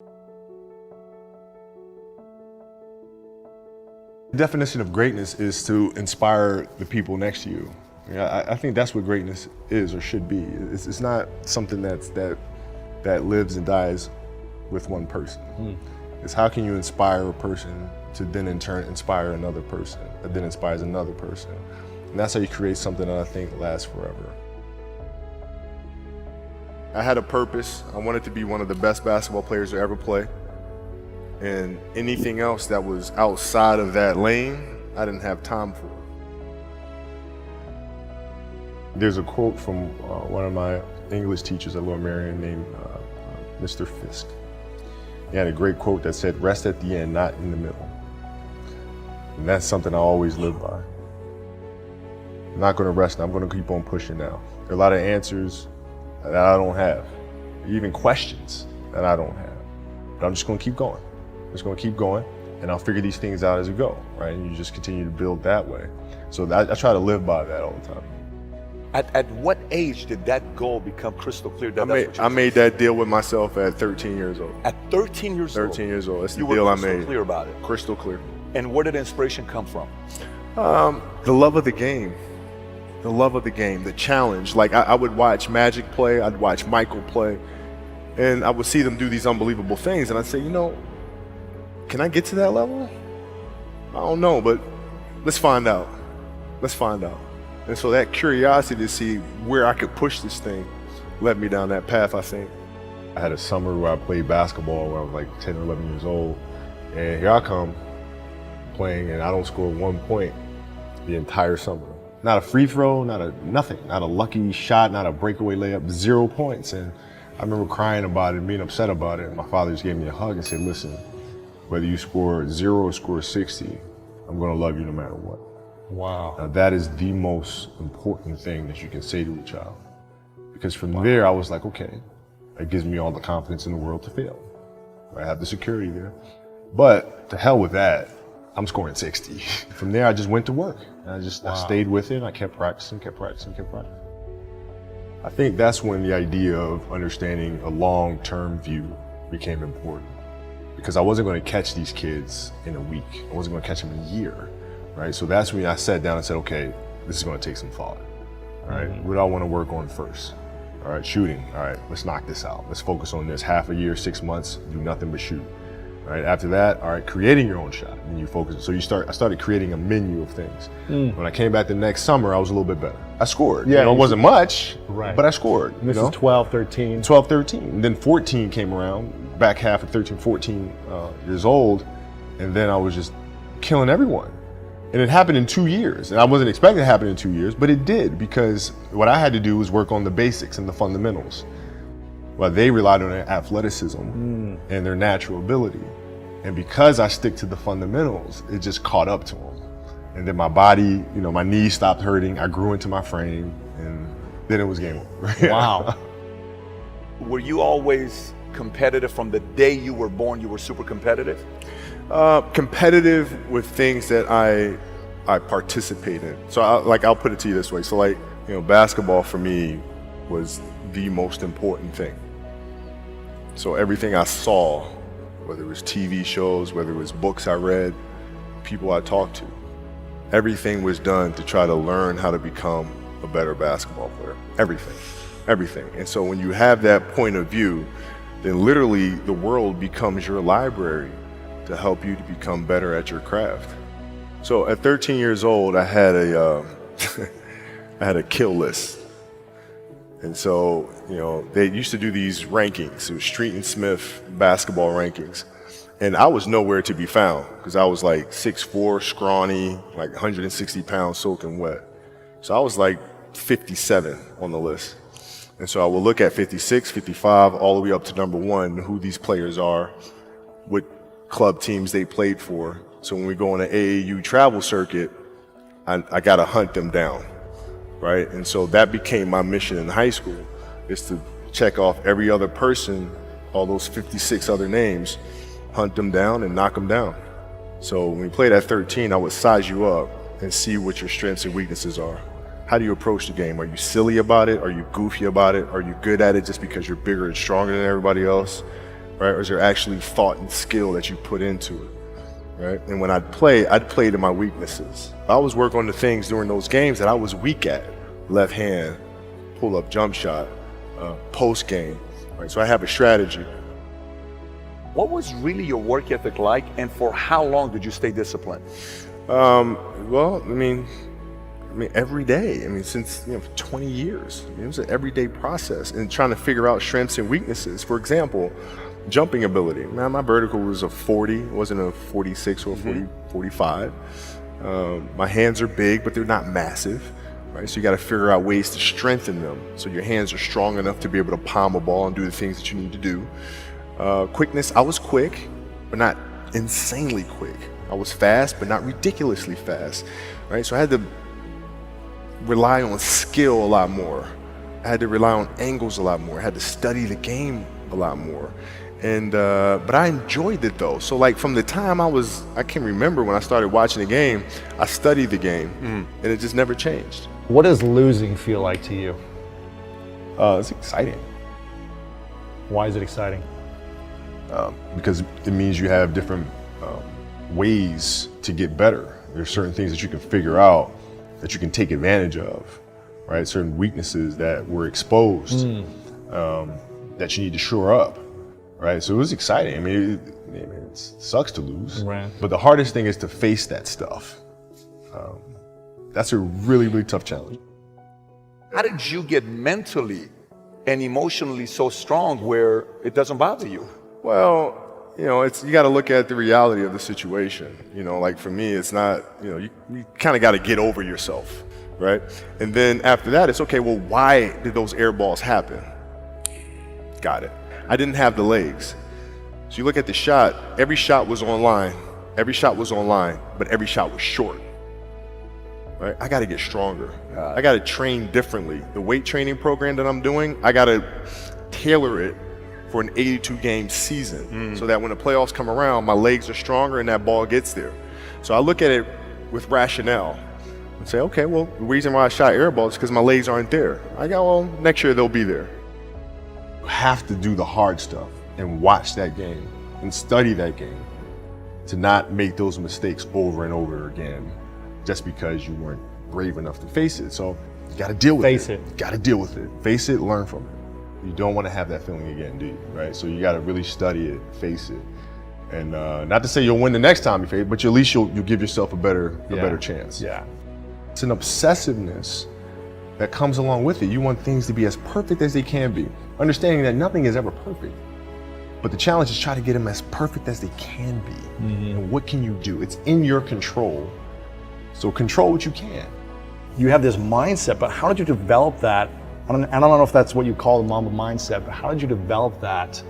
The definition of greatness is to inspire the people next to you. I think that's what greatness is or should be. It's not something that lives and dies with one person. It's how can you inspire a person to then in turn inspire another person, that then inspires another person. And that's how you create something that I think lasts forever. I had a purpose. I wanted to be one of the best basketball players to ever play. And anything else that was outside of that lane, I didn't have time for. There's a quote from one of my English teachers at Lower Merion named Mr. Fisk. He had a great quote that said, "Rest at the end, not in the middle." And that's something I always live by. I'm not gonna rest, I'm gonna keep on pushing now. There are a lot of answers that I don't have, even questions that I don't have. But I'm just gonna keep going. I'm just gonna keep going, and I'll figure these things out as we go, right? And you just continue to build that way. So I try to live by that all the time. At what age did that goal become crystal clear? I made that deal with myself at 13 years old. At 13 years old? 13 years old, that's the you deal were I made. crystal clear about it? Crystal clear. And where did inspiration come from? The love of the game. The love of the game, the challenge. Like I would watch Magic play, I'd watch Michael play, and I would see them do these unbelievable things, and I'd say, you know, can I get to that level? I don't know, but let's find out. Let's find out. And so that curiosity to see where I could push this thing led me down that path, I think. I had a summer where I played basketball when I was like 10 or 11 years old, and here I come playing, and I don't score 1 point the entire summer. Not a free throw, nothing, not a lucky shot, not a breakaway layup, 0 points. And I remember crying about it, being upset about it. And my father just gave me a hug and said, listen, whether you score 0 or score 60, I'm gonna love you no matter what. Wow. Now that is the most important thing that you can say to a child. Because from there, I was like, okay, that gives me all the confidence in the world to fail. I have the security there. But to hell with that, I'm scoring 60. From there, I just went to work. And I stayed with it. I kept practicing. I think that's when the idea of understanding a long-term view became important. Because I wasn't going to catch these kids in a week. I wasn't going to catch them in a year, right? So that's when I sat down and said, okay, this is going to take some thought, all right? What do I want to work on first? All right, shooting. All right, let's knock this out. Let's focus on this. Half a year, 6 months, do nothing but shoot. Right, after that, all right, creating your own shot, and you focus. So I started creating a menu of things. When I came back the next summer, I was a little bit better. I scored. Yeah, it wasn't much, right, but I scored. This is 12, 13. 12, 13. And then 14 came around, back half of 13, 14 years old, and then I was just killing everyone. And it happened in 2 years. And I wasn't expecting it to happen in 2 years, but it did, because what I had to do was work on the basics and the fundamentals. Well, they relied on their athleticism and their natural ability. And because I stick to the fundamentals, it just caught up to them. And then my body, my knees stopped hurting. I grew into my frame, and then it was game over. Wow. Were you always competitive from the day you were born? You were super competitive? Competitive with things that I participate in. So I'll put it to you this way. So basketball for me was the most important thing. So everything I saw, whether it was TV shows, whether it was books I read, people I talked to, everything was done to try to learn how to become a better basketball player. Everything. And so when you have that point of view, then literally the world becomes your library to help you to become better at your craft. So at 13 years old, I had a kill list. And so, they used to do these rankings. It was Street and Smith basketball rankings. And I was nowhere to be found because I was like 6'4", scrawny, like 160 pounds soaking wet. So I was like 57 on the list. And so I would look at 56, 55, all the way up to number 1, who these players are, what club teams they played for. So when we go on an AAU travel circuit, I got to hunt them down. Right? And so that became my mission in high school, is to check off every other person, all those 56 other names, hunt them down and knock them down. So when we played at 13, I would size you up and see what your strengths and weaknesses are. How do you approach the game? Are you silly about it? Are you goofy about it? Are you good at it just because you're bigger and stronger than everybody else? right? Or is there actually thought and skill that you put into it, right? And when I'd play to my weaknesses. I always work on the things during those games that I was weak at. Left hand, pull up jump shot, post game, right? So I have a strategy. What was really your work ethic like, and for how long did you stay disciplined? Well, I mean, every day. I mean, since 20 years. It was an everyday process, and trying to figure out strengths and weaknesses. For example, jumping ability. Man, my vertical was a 40, it wasn't a 46 or 45. My hands are big, but they're not massive. Right? So you got to figure out ways to strengthen them so your hands are strong enough to be able to palm a ball and do the things that you need to do. Quickness, I was quick, but not insanely quick. I was fast, but not ridiculously fast. Right? So I had to rely on skill a lot more. I had to rely on angles a lot more. I had to study the game a lot more. And but I enjoyed it though. So like from the time I can remember when I started watching the game, I studied the game, and it just never changed. What does losing feel like to you? It's exciting. Why is it exciting? Because it means you have different ways to get better. There's certain things that you can figure out that you can take advantage of, right? Certain weaknesses that were exposed that you need to shore up, right? So it was exciting. I mean, it sucks to lose, right? But the hardest thing is to face that stuff. That's a really, really tough challenge. How did you get mentally and emotionally so strong where it doesn't bother you? Well, you got to look at the reality of the situation. Like for me, it's not, you kind of got to get over yourself, right? And then after that, it's okay, well, why did those air balls happen? Got it. I didn't have the legs. So you look at the shot, every shot was online, but every shot was short, right? I got to get stronger. I got to train differently. The weight training program that I'm doing, I got to tailor it for an 82-game season so that when the playoffs come around, my legs are stronger and that ball gets there. So I look at it with rationale and say, okay, well, the reason why I shot air balls is because my legs aren't there. I go, well, next year they'll be there. You have to do the hard stuff and watch that game and study that game to not make those mistakes over and over again just because you weren't brave enough to face it. So you got to deal with it. Face it. You got to deal with it. Face it, learn from it. You don't want to have that feeling again, do you? Right? So you got to really study it, face it, and not to say you'll win the next time you face it, but at least you'll give yourself a better chance. Yeah. It's an obsessiveness that comes along with it. You want things to be as perfect as they can be, understanding that nothing is ever perfect. But the challenge is try to get them as perfect as they can be. And what can you do? It's in your control. So control what you can. You have this mindset, but how did you develop that? I don't know if that's what you call the Mamba mindset, but how did you develop that?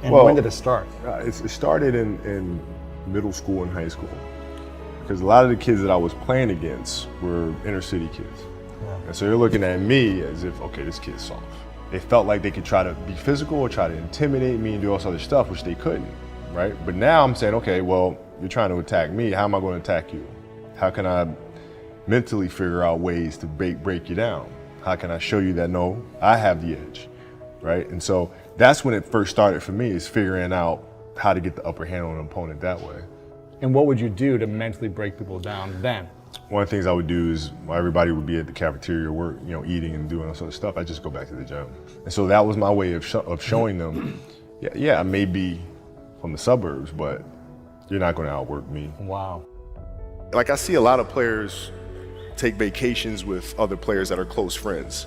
And when did it start? It started in middle school and high school. Because a lot of the kids that I was playing against were inner city kids. Yeah. And so they're looking at me as if, okay, this kid's soft. They felt like they could try to be physical or try to intimidate me and do all this other stuff, which they couldn't, right? But now I'm saying, okay, well, you're trying to attack me. How am I going to attack you? How can I mentally figure out ways to break you down? How can I show you that, no, I have the edge, right? And so that's when it first started for me, is figuring out how to get the upper hand on an opponent that way. And what would you do to mentally break people down then? One of the things I would do is, while everybody would be at the cafeteria work, eating and doing all sort of stuff, I just go back to the gym. And so that was my way of showing them, yeah, I may be from the suburbs, but you're not going to outwork me. Wow. Like, I see a lot of players take vacations with other players that are close friends,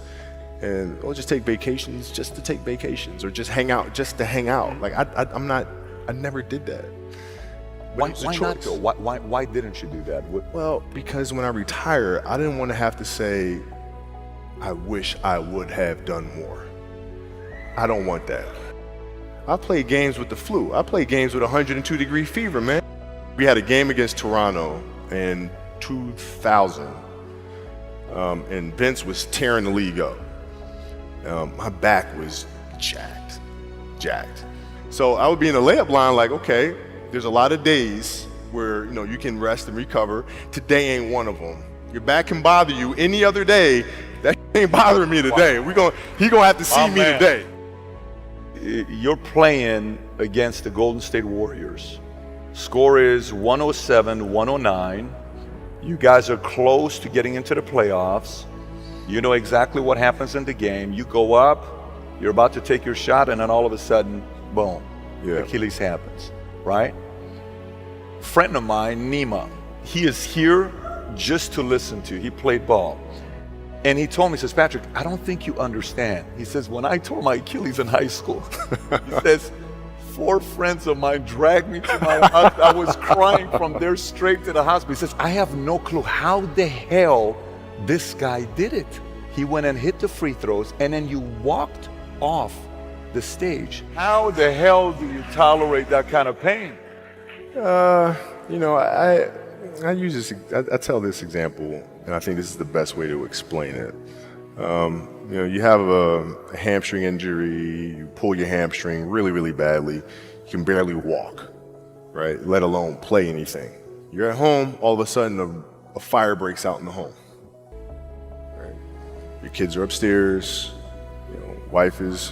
and or just take vacations just to take vacations, or just hang out just to hang out. Like I never did that. But Why not though? Why didn't you do that? Well, because when I retire, I didn't want to have to say, I wish I would have done more. I don't want that. I played games with the flu. I played games with 102-degree fever, man. We had a game against Toronto in 2000. And Vince was tearing the league up. My back was jacked. So I would be in the layup line like, okay, there's a lot of days where you can rest and recover. Today ain't one of them. Your back can bother you any other day. That ain't bothering me today. He gonna have to see me today. you're playing against the Golden State Warriors. Score is 107-109. You guys are close to getting into the playoffs. You know exactly what happens in the game. You go up, you're about to take your shot, and then all of a sudden, boom, Achilles happens, right? Friend of mine, Nima, he is here just to listen to. He played ball. And he told me, he says, Patrick, I don't think you understand. He says, when I tore my Achilles in high school, he says, 4 friends of mine dragged me to my house. I was crying from there straight to the hospital. He says, I have no clue how the hell this guy did it. He went and hit the free throws, and then you walked off the stage. How the hell do you tolerate that kind of pain? You know, I use this. I tell this example, and I think this is the best way to explain it. You know, you have a hamstring injury, you pull your hamstring really, really badly, you can barely walk, right? Let alone play anything. You're at home, all of a sudden a fire breaks out in the home. Right? Your kids are upstairs, you know, wife is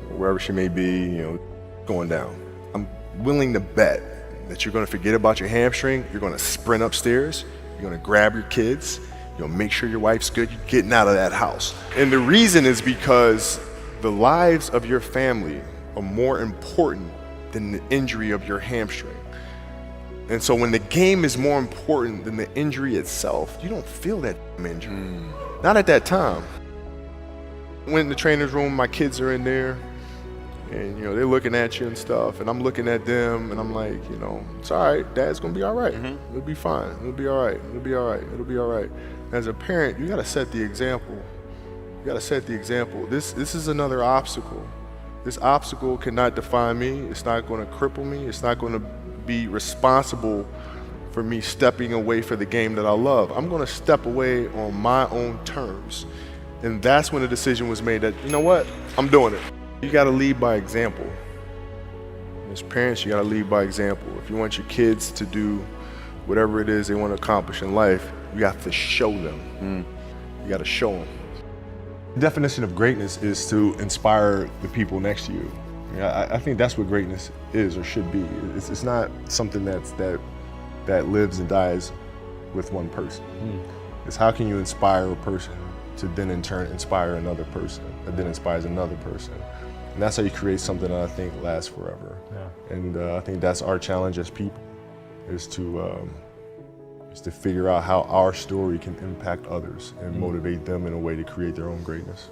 wherever she may be, you know, going down. I'm willing to bet that you're gonna forget about your hamstring, you're gonna sprint upstairs, you're gonna grab your kids, you know, make sure your wife's good, you're getting out of that house. And the reason is because the lives of your family are more important than the injury of your hamstring. And so when the game is more important than the injury itself, you don't feel that injury. Not at that time. Went in the trainer's room, my kids are in there, and you know, they're looking at you and stuff, and I'm looking at them, and I'm like, you know, it's all right, Dad's gonna be all right. It'll be fine, it'll be all right, it'll be all right, it'll be all right. As a parent, you gotta set the example. You gotta set the example. This is another obstacle. This obstacle cannot define me, it's not gonna cripple me, it's not gonna be responsible for me stepping away for the game that I love. I'm gonna step away on my own terms. And that's when the decision was made that, you know what, I'm doing it. You gotta lead by example. As parents, you gotta lead by example. If you want your kids to do whatever it is they want to accomplish in life, you have to show them. You gotta show them. The definition of greatness is to inspire the people next to you. I think that's what greatness is or should be. It's not something that lives and dies with one person. It's how can you inspire a person to then in turn inspire another person, that then inspires another person. And that's how you create something that I think lasts forever. Yeah. And I think that's our challenge as people, is to figure out how our story can impact others and motivate them in a way to create their own greatness.